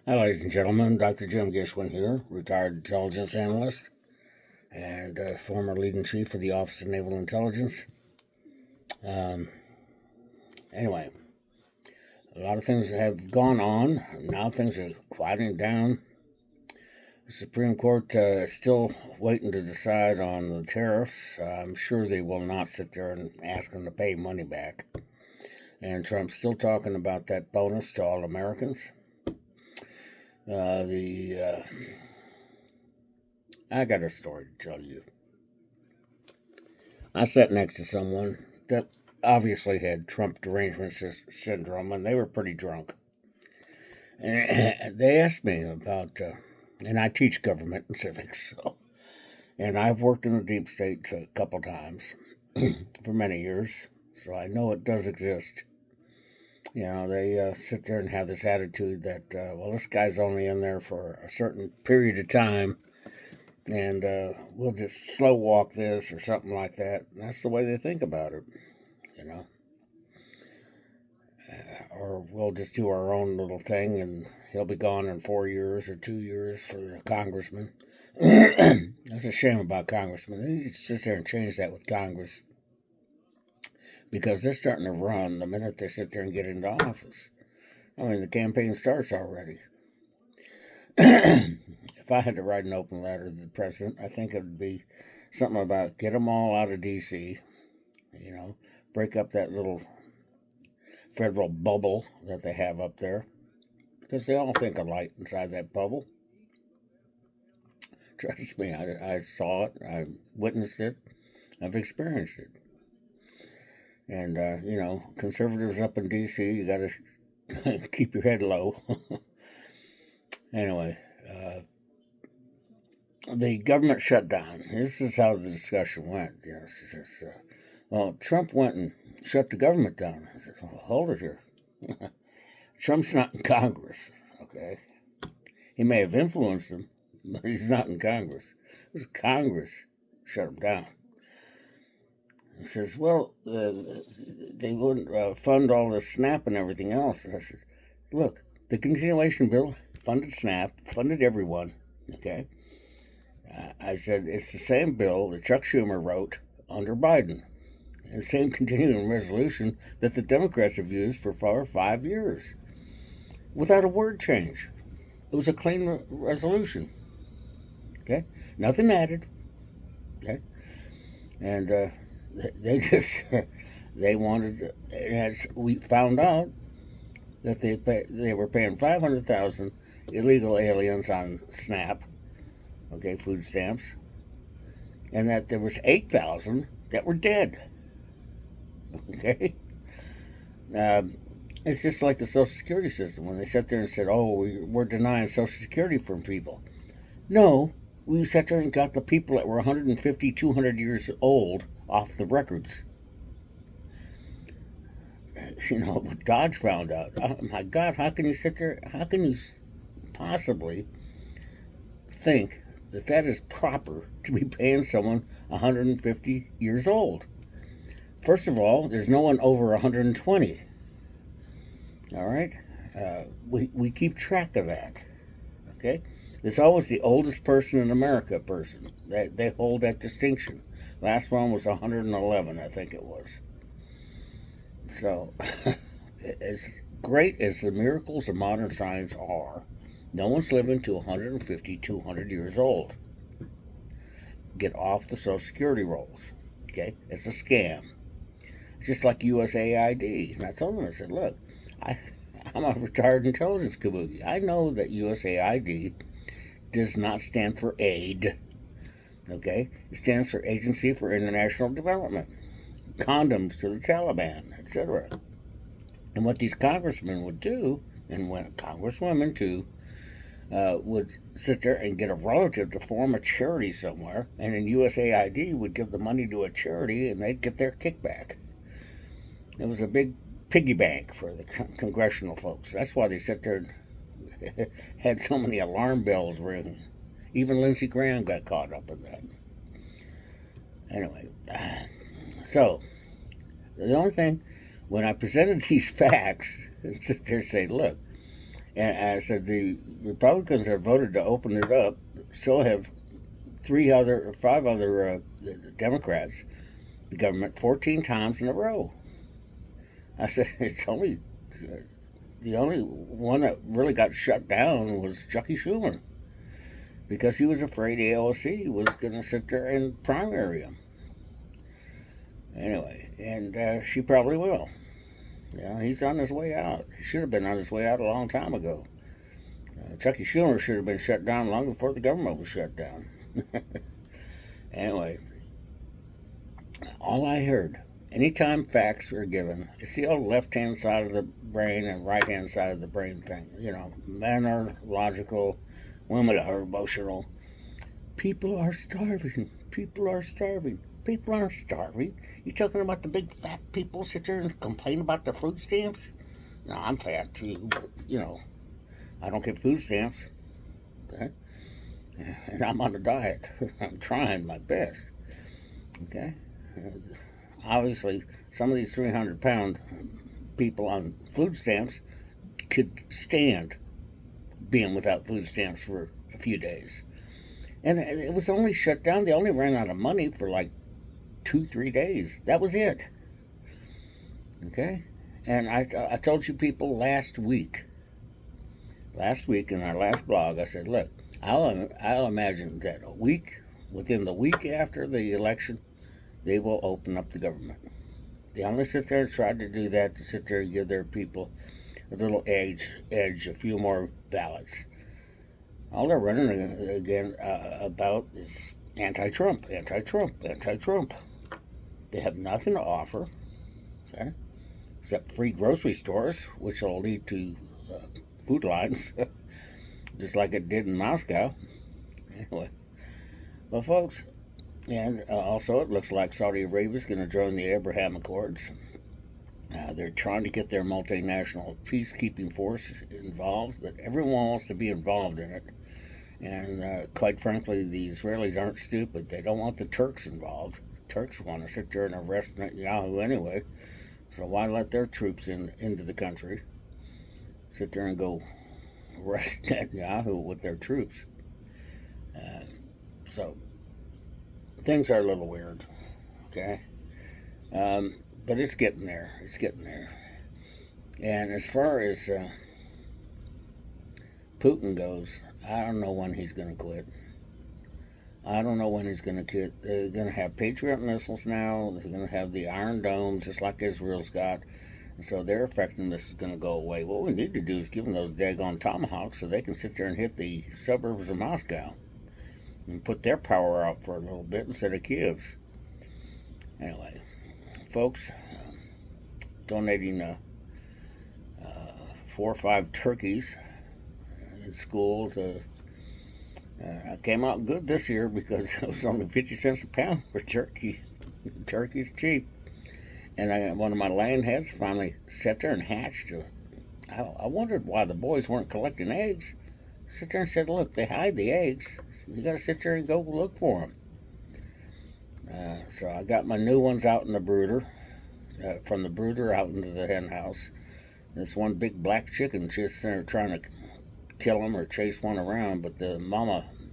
Hi, ladies and gentlemen. Dr. Jim Gishwin here, retired intelligence analyst and former leading chief of the Office of Naval Intelligence. Um, anyway, a lot of things have gone on. Now things are quieting down. The Supreme Court is still waiting to decide on the tariffs. I'm sure they will not sit there and ask them to pay money back. And Trump's still talking about that bonus to all Americans. I got a story to tell you. I sat next to someone that obviously had Trump derangement syndrome, and they were pretty drunk. And they asked me about, and I teach government and civics, and I've worked in the deep state a couple times for many years, so I know it does exist. You know, they sit there and have this attitude that, well, this guy's only in there for a certain period of time, and we'll just slow walk this or something like that. And that's the way they think about it, you know. Or we'll just do our own little thing, and he'll be gone in 4 years or 2 years for the congressman. That's a shame about congressmen. They need to sit there and change that with Congress, because they're starting to run the minute they sit there and get into office. I mean, the campaign starts already. If I had to write an open letter to the president, I think it would be something about get them all out of D.C., you know, break up that little federal bubble that they have up there, because they all think alike inside that bubble. Trust me, I saw it, I witnessed it, I've experienced it. And, you know, conservatives up in D.C., you got to keep your head low. Anyway, the government shutdown. This is how the discussion went. You know, says, well, Trump went and shut the government down. I said, well, hold it here. Trump's not in Congress, okay? He may have influenced him, but he's not in Congress. It was Congress shut him down. He says, well, they wouldn't fund all the SNAP and everything else. And I said, look, the continuation bill funded SNAP, funded everyone, okay? I said, it's the same bill that Chuck Schumer wrote under Biden, and the same continuing resolution that the Democrats have used for 4 or 5 years, without a word change. It was a clean resolution, okay? Nothing added, okay? And they just, they wanted, as we found out, that they were paying 500,000 illegal aliens on SNAP, okay, food stamps, and that there was 8,000 that were dead, okay? It's just like the Social Security system. When they sat there and said, oh, we're denying Social Security from people. No, we sat there and got the people that were 150, 200 years old off the records. You know, what Dodge found out. Oh my God, how can you sit there? How can you possibly think that that is proper to be paying someone 150 years old? First of all, there's no one over 120. All right? We keep track of that. Okay? There's always the oldest person in America person. They hold that distinction. Last one was 111, I think it was. So, as great as the miracles of modern science are, no one's living to 150, 200 years old. Get off the Social Security rolls. Okay? It's a scam. Just like USAID. And I told them, I said, look, I'm a retired intelligence kabuki. I know that USAID does not stand for aid. Okay? It stands for Agency for International Development. Condoms to the Taliban, etc. And what these congressmen would do, and congresswomen too, would sit there and get a relative to form a charity somewhere, and then USAID would give the money to a charity, and they'd get their kickback. It was a big piggy bank for the congressional folks. That's why they sit there and had so many alarm bells ring. Even Lindsey Graham got caught up in that. Anyway, so the only thing, when I presented these facts, sit there and say, look, And I said the Republicans have voted to open it up. So have five other Democrats. The government 14 times in a row. I said it's only the only one that really got shut down was Chucky Schumer because he was afraid AOC was going to sit there and primary him. Anyway, and she probably will. Yeah, he's on his way out. He should have been on his way out a long time ago. Chucky Schumer should have been shut down long before the government was shut down. Anyway, all I heard, anytime facts were given, it's the old left-hand side of the brain and right-hand side of the brain thing. You know, men are logical, women are emotional. People are starving. People are starving. People aren't starving. You talking about the big fat people sit there and complain about the food stamps? No, I'm fat too, but, you know, I don't get food stamps. Okay? And I'm on a diet. I'm trying my best. Okay? Obviously, some of these 300-pound people on food stamps could stand being without food stamps for a few days. And it was only shut down. They only ran out of money for like 2-3 days. That was it. Okay? And I told you people last week in our last blog, I said, look, I'll imagine that within the week after the election, they will open up the government. They only sit there and try to do that to sit there and give their people a little edge, a few more ballots. All they're running again about is anti-Trump. They have nothing to offer, okay, except free grocery stores, which will lead to food lines, just like it did in Moscow. Anyway, well, folks, and also it looks like Saudi Arabia is going to join the Abraham Accords. They're trying to get their multinational peacekeeping force involved, but everyone wants to be involved in it. And quite frankly, the Israelis aren't stupid. They don't want the Turks involved. Turks want to sit there and arrest Netanyahu anyway. So why let their troops into the country? Sit there and go arrest Netanyahu with their troops. So things are a little weird, okay? But it's getting there. It's getting there. And as far as Putin goes, I don't know when he's going to quit. I don't know when he's going to quit. They're going to have Patriot missiles now. They're going to have the Iron Dome, just like Israel's got. And so their effectiveness is going to go away. What we need to do is give them those daggone tomahawks so they can sit there and hit the suburbs of Moscow and put their power out for a little bit instead of Kiev's. Anyway, folks, donating 4 or 5 turkeys in schools. I came out good this year because it was only 50 cents a pound for turkey. Turkey's cheap. And one of my laying hens finally sat there and hatched. I wondered why the boys weren't collecting eggs. Sit there and said, look, they hide the eggs. You got to sit there and go look for them. So I got my new ones out in the brooder, from the brooder out into the hen house. This one big black chicken just there trying to kill them or chase one around, but the mama